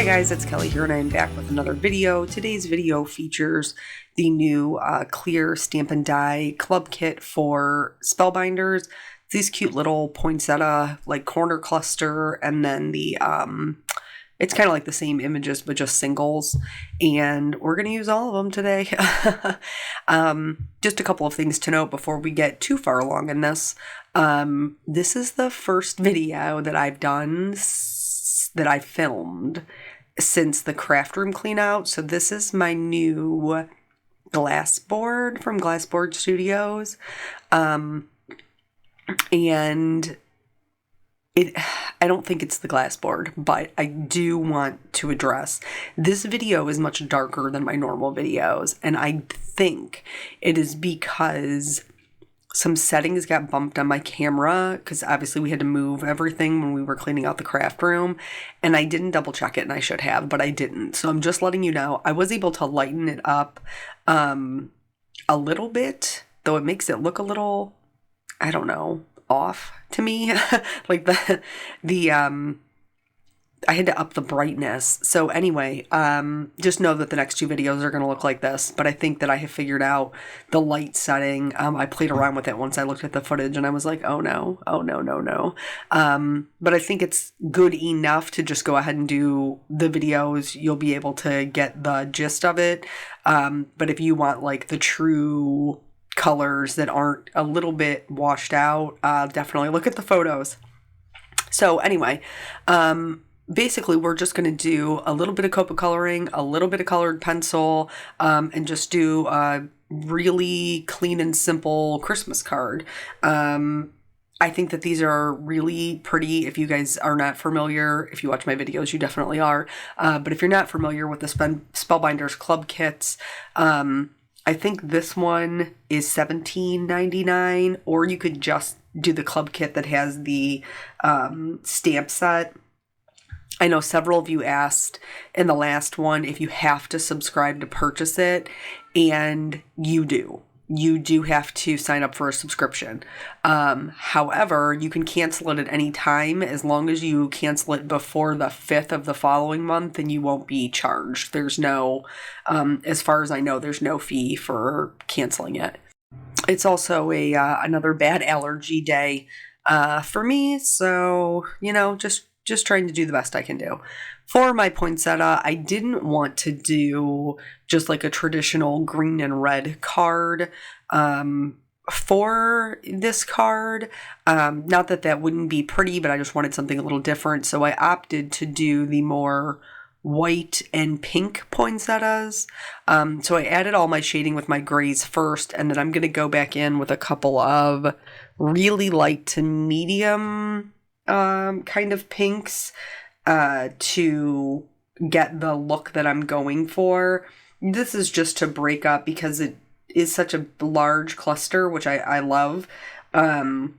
Hi guys, it's Kelly here and I'm back with another video. Today's video features the new clear stamp and die club kit for Spellbinders. These cute little poinsettia like corner cluster, and then the it's kind of like the same images but just singles, and we're going to use all of them today. Just a couple of things to note before we get too far along in this. This is the first video that I've done that I filmed since the Craftroom clean out. So this is my new glass board from Glassboard Studios. And I don't think it's the glass board, but I do want to address this video is much darker than my normal videos. And I think it is because some settings got bumped on my camera, because obviously we had to move everything when we were cleaning out the craft room, and I didn't double check it, and I should have, but I didn't. So I'm just letting you know. I was able to lighten it up a little bit, though it makes it look a little, I don't know, off to me. Like I had to up the brightness. So anyway, just know that the next two videos are going to look like this, but I think that I have figured out the light setting. I played around with it once I looked at the footage and I was like, oh no. But I think it's good enough to just go ahead and do the videos. You'll be able to get the gist of it. But if you want like the true colors that aren't a little bit washed out, definitely look at the photos. So anyway, basically, we're just going to do a little bit of copa coloring, a little bit of colored pencil, and just do a really clean and simple Christmas card. I think that these are really pretty. If you guys are not familiar, if you watch my videos, you definitely are. But if you're not familiar with the Spellbinders club kits, I think this one is $17.99, or you could just do the club kit that has the stamp set. I know several of you asked in the last one if you have to subscribe to purchase it, and you do. You do have to sign up for a subscription. However, you can cancel it at any time as long as you cancel it before the 5th of the following month, and you won't be charged. There's no, as far as I know, there's no fee for canceling it. It's also another bad allergy day for me, so, you know, just trying to do the best I can do. For my poinsettia, I didn't want to do just like a traditional green and red card for this card. Not that that wouldn't be pretty, but I just wanted something a little different. So I opted to do the more white and pink poinsettias. So I added all my shading with my grays first, and then I'm going to go back in with a couple of really light to medium kind of pinks to get the look that I'm going for. This is just to break up because it is such a large cluster, which I love. You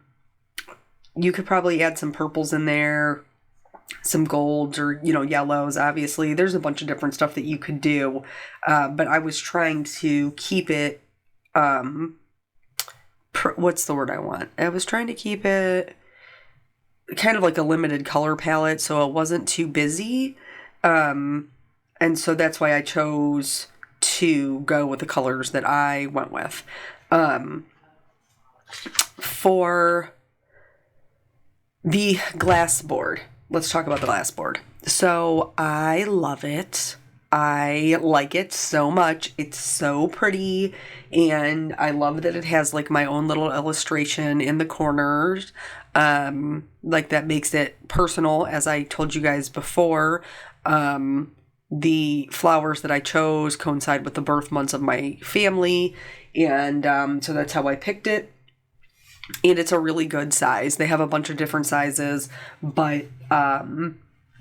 could probably add some purples in there, some golds, or, you know, yellows. Obviously, there's a bunch of different stuff that you could do, but I was trying to keep it, what's the word I want? I was trying to keep it kind of like a limited color palette, so it wasn't too busy, and so that's why I chose to go with the colors that I went with. For the glass board, let's talk about the glass board. So I love it. I like it so much. It's so pretty, and I love that it has like my own little illustration in the corners. Like that makes it personal, as I told you guys before. The flowers that I chose coincide with the birth months of my family, and so that's how I picked it. And it's a really good size. They have a bunch of different sizes, but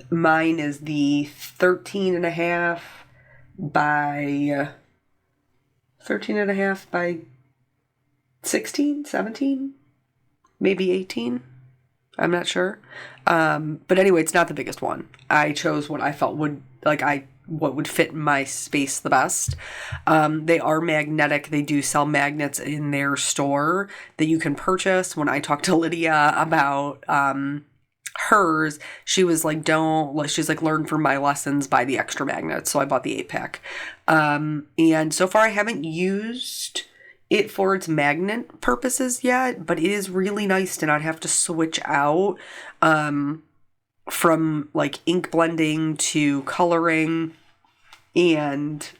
mine is the 13.5 by 16, 17, maybe 18. I'm not sure. But anyway, it's not the biggest one. I chose what I felt would, what would fit my space the best. They are magnetic. They do sell magnets in their store that you can purchase. When I talked to Lydia about hers, she was like, she's like, learn from my lessons, buy the extra magnets. So I bought the 8-pack. And so far I haven't used it for its magnet purposes yet, but it is really nice to not have to switch out from like ink blending to coloring, and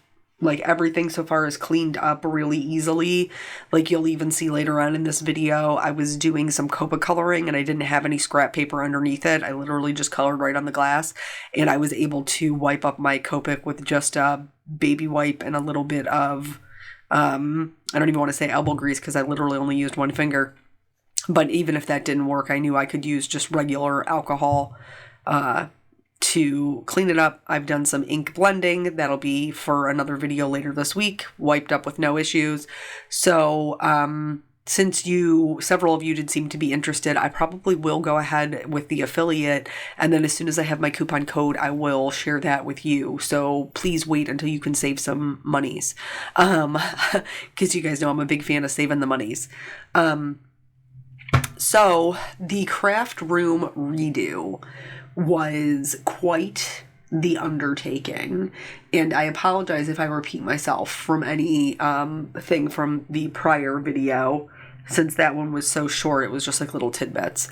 like everything so far is cleaned up really easily. Like you'll even see later on in this video, I was doing some Copic coloring and I didn't have any scrap paper underneath it. I literally just colored right on the glass, and I was able to wipe up my Copic with just a baby wipe and a little bit of, I don't even want to say elbow grease because I literally only used one finger. But even if that didn't work, I knew I could use just regular alcohol to clean it up. I've done some ink blending. That'll be for another video later this week. Wiped up with no issues. So since several of you did seem to be interested, I probably will go ahead with the affiliate. And then as soon as I have my coupon code, I will share that with you. So please wait until you can save some monies. Because you guys know I'm a big fan of saving the monies. So the Craftroom redo was quite the undertaking, and I apologize if I repeat myself from any thing from the prior video, since that one was so short. It was just like little tidbits.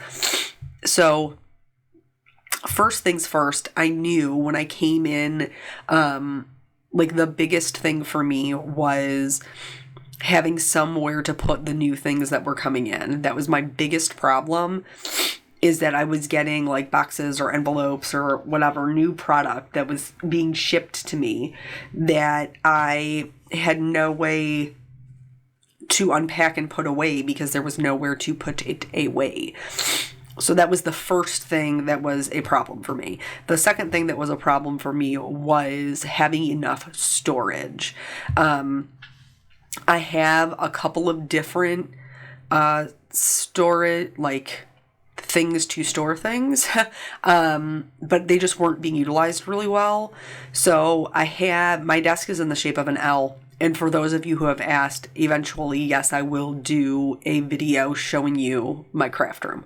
So first things first, I knew when I came in, like the biggest thing for me was having somewhere to put the new things that were coming in. That was my biggest problem, is that I was getting like boxes or envelopes or whatever new product that was being shipped to me that I had no way to unpack and put away because there was nowhere to put it away. So that was the first thing that was a problem for me. The second thing that was a problem for me was having enough storage. I have a couple of different storage, like things to store things, but they just weren't being utilized really well. So my desk is in the shape of an L. And for those of you who have asked, eventually, yes, I will do a video showing you my craft room.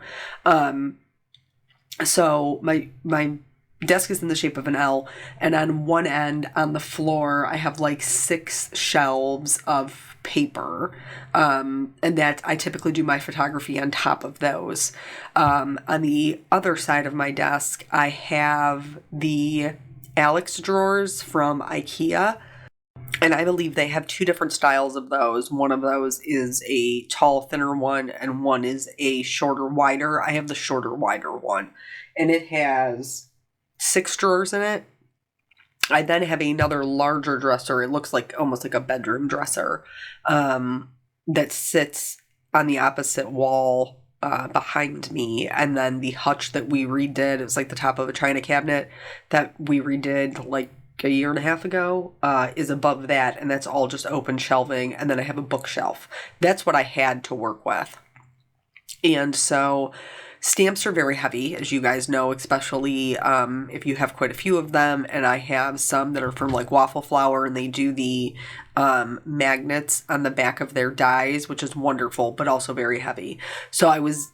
So my desk is in the shape of an L, and on one end on the floor I have like 6 shelves of paper, and that I typically do my photography on top of those. On the other side of my desk I have the Alex drawers from IKEA, and I believe they have 2 different styles of those. One of those is a tall, thinner one, and one is a shorter, wider. I have the shorter, wider one, and it has 6 drawers in it. I then have another larger dresser. It looks like almost like a bedroom dresser, that sits on the opposite wall behind me. And then the hutch that we redid, it was like the top of a china cabinet that we redid like a year and a half ago, is above that, and that's all just open shelving. And then I have a bookshelf. That's what I had to work with. And so stamps are very heavy, as you guys know, especially if you have quite a few of them. And I have some that are from like Waffle Flower, and they do the magnets on the back of their dies, which is wonderful, but also very heavy. So I was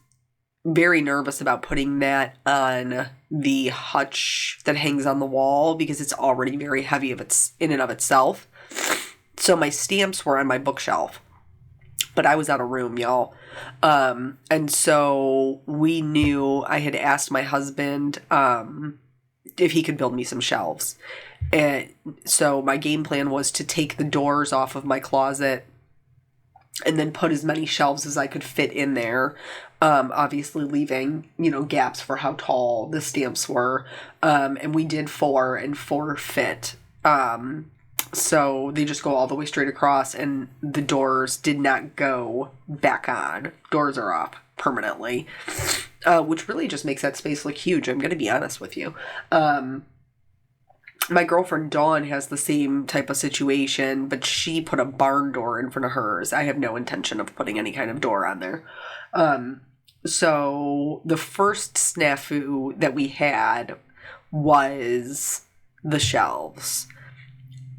very nervous about putting that on the hutch that hangs on the wall because it's already very heavy in and of itself. So my stamps were on my bookshelf, but I was out of room, y'all. And so we knew, I had asked my husband if he could build me some shelves. And so my game plan was to take the doors off of my closet and then put as many shelves as I could fit in there. Obviously leaving, gaps for how tall the stamps were. And we did 4, and 4 fit. So they just go all the way straight across, and the doors did not go back on. Doors are off permanently, which really just makes that space look huge. I'm going to be honest with you. My girlfriend Dawn has the same type of situation, but she put a barn door in front of hers. I have no intention of putting any kind of door on there. So the first snafu that we had was the shelves.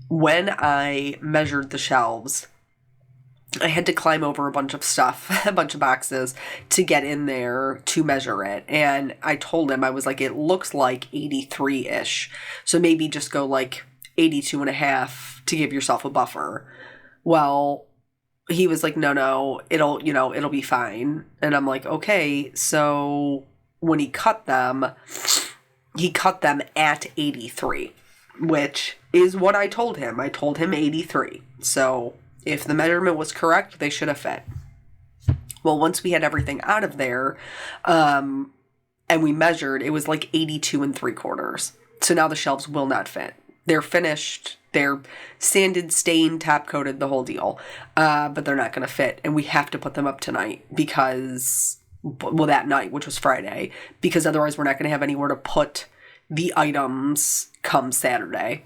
When I measured the shelves, I had to climb over a bunch of stuff, a bunch of boxes to get in there to measure it. And I told him, I was like, it looks like 83-ish. So maybe just go like 82 and a half to give yourself a buffer. Well, he was like, no, it'll be fine. And I'm like, okay. So when he cut them at 83, which is what I told him. I told him 83. So if the measurement was correct, they should have fit. Well, once we had everything out of there, and we measured, it was like 82 3/4. So now the shelves will not fit. They're finished. They're sanded, stained, top coated, the whole deal. But they're not going to fit. And we have to put them up tonight that night, which was Friday, because otherwise we're not going to have anywhere to put the items come Saturday.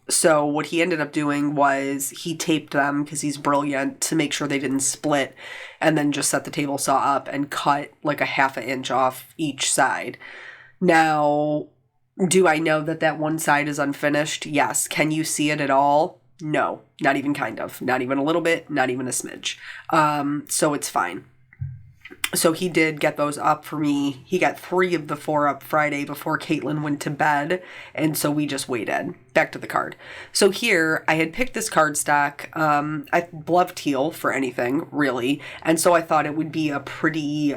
So what he ended up doing was he taped them, because he's brilliant, to make sure they didn't split, and then just set the table saw up and cut like a 1/2 inch off each side. Now, do I know that one side is unfinished? Yes. Can you see it at all? No. Not even kind of. Not even a little bit. Not even a smidge. So it's fine. So he did get those up for me. He got 3 of the 4 up Friday before Caitlin went to bed. And so we just waited. Back to the card. So here, I had picked this cardstock. I love teal for anything, really. And so I thought it would be a pretty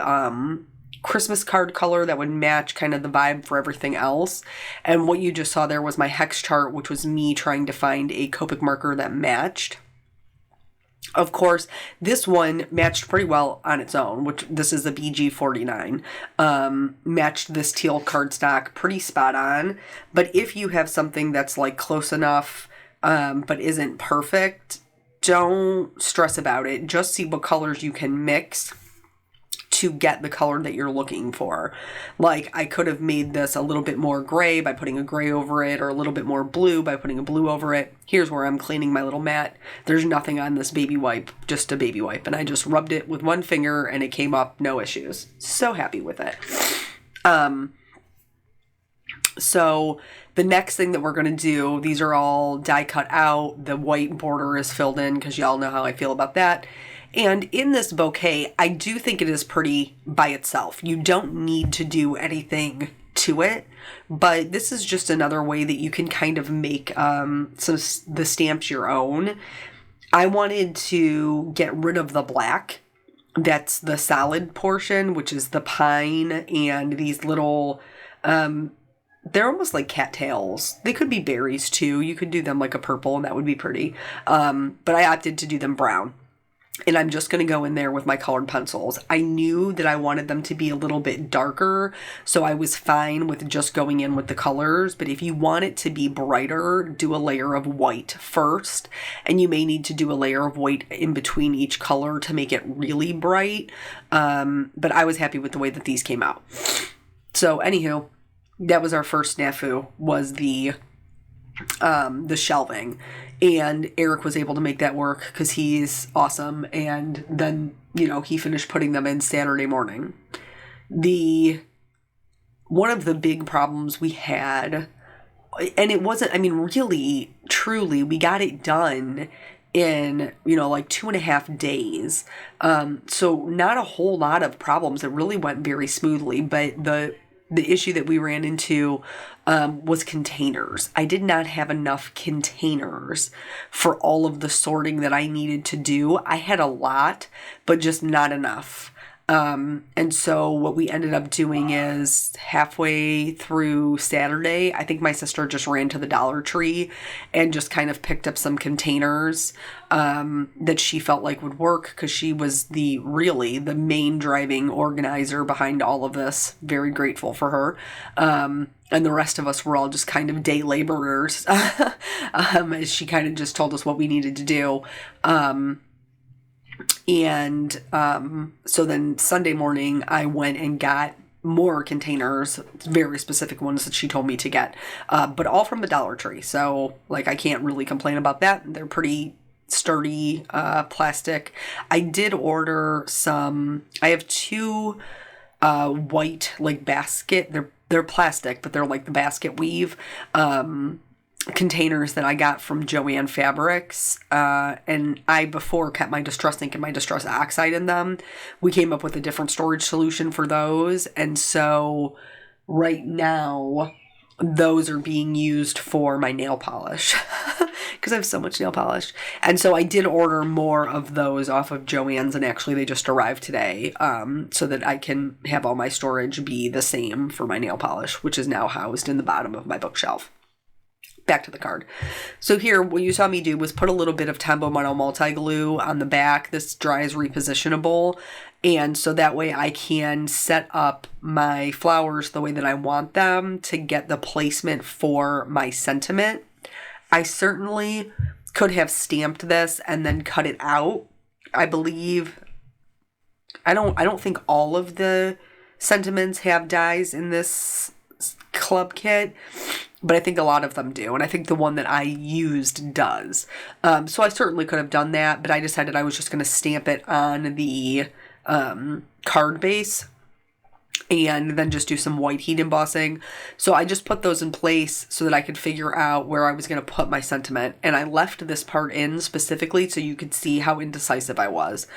Christmas card color that would match kind of the vibe for everything else. And what you just saw there was my hex chart, which was me trying to find a Copic marker that matched. Of course, this one matched pretty well on its own, which this is a BG49. Matched this teal cardstock pretty spot on. But if you have something that's like close enough, but isn't perfect, don't stress about it. Just see what colors you can mix to get the color that you're looking for. Like, I could have made this a little bit more gray by putting a gray over it, or a little bit more blue by putting a blue over it. Here's where I'm cleaning my little mat. There's nothing on this baby wipe, just a baby wipe. And I just rubbed it with one finger and it came up, no issues. So happy with it. So the next thing that we're going to do, these are all die cut out. The white border is filled in because y'all know how I feel about that. And in this bouquet, I do think it is pretty by itself. You don't need to do anything to it, but this is just another way that you can kind of make the stamps your own. I wanted to get rid of the black. That's the solid portion, which is the pine and these little, they're almost like cattails. They could be berries too. You could do them like a purple and that would be pretty. But I opted to do them brown. And I'm just going to go in there with my colored pencils. I knew that I wanted them to be a little bit darker, so I was fine with just going in with the colors. But if you want it to be brighter, do a layer of white first. And you may need to do a layer of white in between each color to make it really bright. But I was happy with the way that these came out. So anywho, that was our first snafu, was the shelving. And Eric was able to make that work because he's awesome. And then, he finished putting them in Saturday morning. One of the big problems we had, and it wasn't, really, truly, we got it done in, like 2.5 days. So not a whole lot of problems. It really went very smoothly. But the issue that we ran into was containers. I did not have enough containers for all of the sorting that I needed to do. I had a lot, but just not enough. And so what we ended up doing is halfway through Saturday, I think my sister just ran to the Dollar Tree and just kind of picked up some containers that she felt like would work, because she was the main driving organizer behind all of this. Very grateful for her. And the rest of us were all just kind of day laborers, as she kind of just told us what we needed to do. So then Sunday morning, I went and got more containers, very specific ones that she told me to get, but all from the Dollar Tree. So, I can't really complain about that. They're pretty sturdy plastic. I did order some. I have 2 white, basket. They're plastic, but they're like the basket weave containers that I got from Joann Fabrics, and I before kept my Distress ink and my Distress Oxide in them. We came up with a different storage solution for those, and so right now those are being used for my nail polish because I have so much nail polish. And so I did order more of those off of Joann's, and actually they just arrived today, so that I can have all my storage be the same for my nail polish, which is now housed in the bottom of my bookshelf. Back to the card. So here, what you saw me do was put a little bit of Tembo Mono multi-glue on the back. This dries repositionable, and so that way I can set up my flowers the way that I want them to get the placement for my sentiment. I certainly could have stamped this and then cut it out. I believe, I don't think all of the sentiments have dies in this club kit, but I think a lot of them do, and I think the one that I used does. So I certainly could have done that, but I decided I was just going to stamp it on the card base and then just do some white heat embossing. So I just put those in place so that I could figure out where I was going to put my sentiment, and I left this part in specifically so you could see how indecisive I was.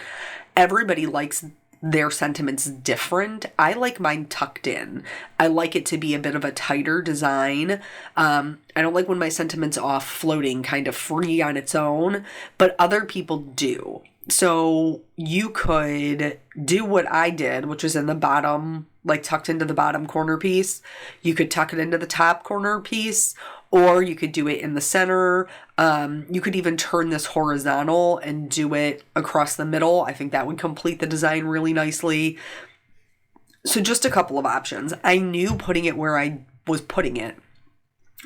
Everybody likes their sentiments different. I like mine tucked in. I like it to be a bit of a tighter design. I don't like when my sentiment's off floating kind of free on its own, but other people do. So you could do what I did, which is in the bottom, like tucked into the bottom corner piece. You could tuck it into the top corner piece, or you could do it in the center. You could even turn this horizontal and do it across the middle. I think that would complete the design really nicely. So just a couple of options. I knew putting it where I was putting it,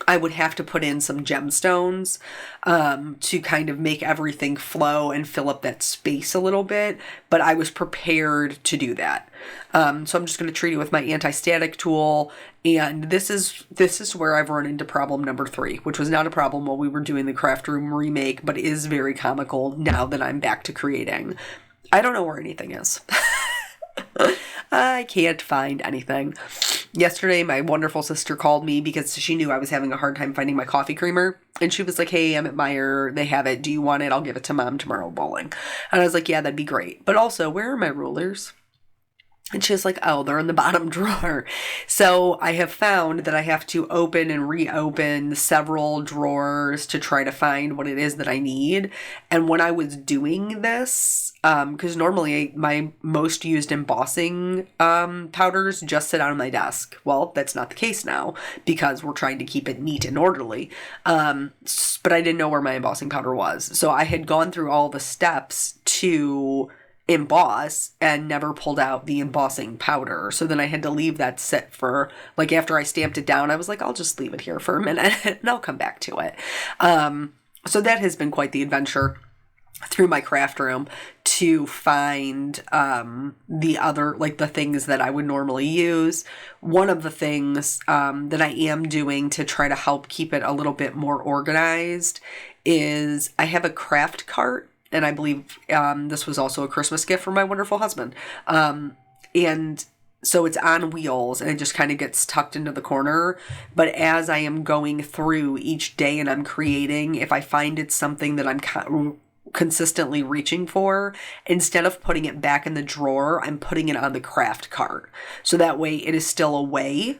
I would have to put in some gemstones to kind of make everything flow and fill up that space a little bit, but I was prepared to do that. So I'm just going to treat it with my anti-static tool, and this is where I've run into problem number 3, which was not a problem while we were doing the Craftroom remake, but is very comical now that I'm back to creating. I don't know where anything is. I can't find anything. Yesterday, my wonderful sister called me because she knew I was having a hard time finding my coffee creamer. And she was like, hey, I'm at Meijer. They have it. Do you want it? I'll give it to Mom tomorrow bowling. And I was like, yeah, that'd be great. But also, where are my rulers? And she was like, oh, they're in the bottom drawer. So I have found that I have to open and reopen several drawers to try to find what it is that I need. And when I was doing this, because normally my most used embossing powders just sit on my desk. Well, that's not the case now because we're trying to keep it neat and orderly. But I didn't know where my embossing powder was. So I had gone through all the steps to emboss and never pulled out the embossing powder. So then I had to leave that sit for, like, after I stamped it down, I was like, I'll just leave it here for a minute and I'll come back to it. So that has been quite the adventure through my craft room to find the other, like, the things that I would normally use. One of the things that I am doing to try to help keep it a little bit more organized is I have a craft cart. And I believe this was also a Christmas gift from my wonderful husband. And so it's on wheels and it just kind of gets tucked into the corner. But as I am going through each day and I'm creating, if I find it's something that I'm consistently reaching for, instead of putting it back in the drawer, I'm putting it on the craft cart. So that way it is still away.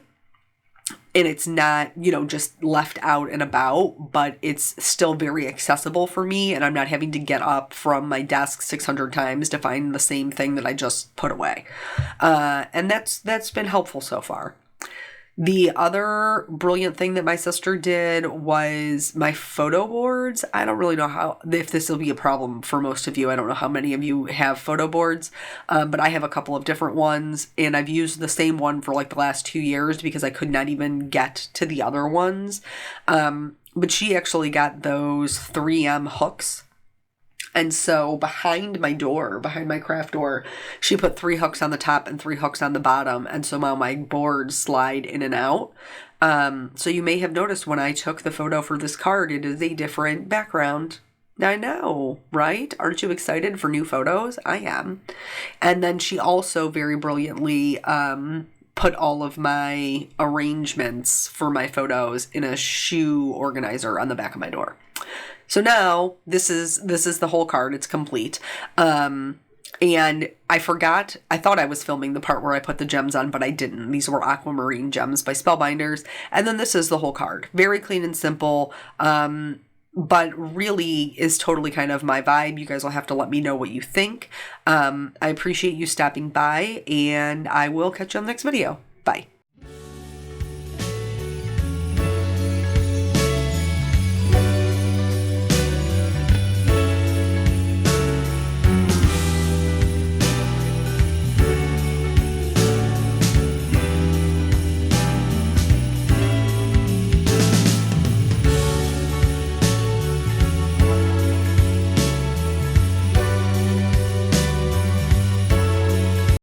And it's not, just left out and about, but it's still very accessible for me. And I'm not having to get up from my desk 600 times to find the same thing that I just put away. And that's been helpful so far. The other brilliant thing that my sister did was my photo boards. I don't really know if this will be a problem for most of you. I don't know how many of you have photo boards, but I have a couple of different ones, and I've used the same one for like the last 2 years because I could not even get to the other ones. But she actually got those 3M hooks. And so behind my craft door, she put 3 hooks on the top and 3 hooks on the bottom. And so now my boards slide in and out. So you may have noticed when I took the photo for this card, it is a different background. I know, right? Aren't you excited for new photos? I am. And then she also very brilliantly put all of my arrangements for my photos in a shoe organizer on the back of my door. So now this is the whole card. It's complete. And I forgot, I thought I was filming the part where I put the gems on, but I didn't. These were aquamarine gems by Spellbinders. And then this is the whole card. Very clean and simple, but really is totally kind of my vibe. You guys will have to let me know what you think. I appreciate you stopping by, and I will catch you on the next video. Bye.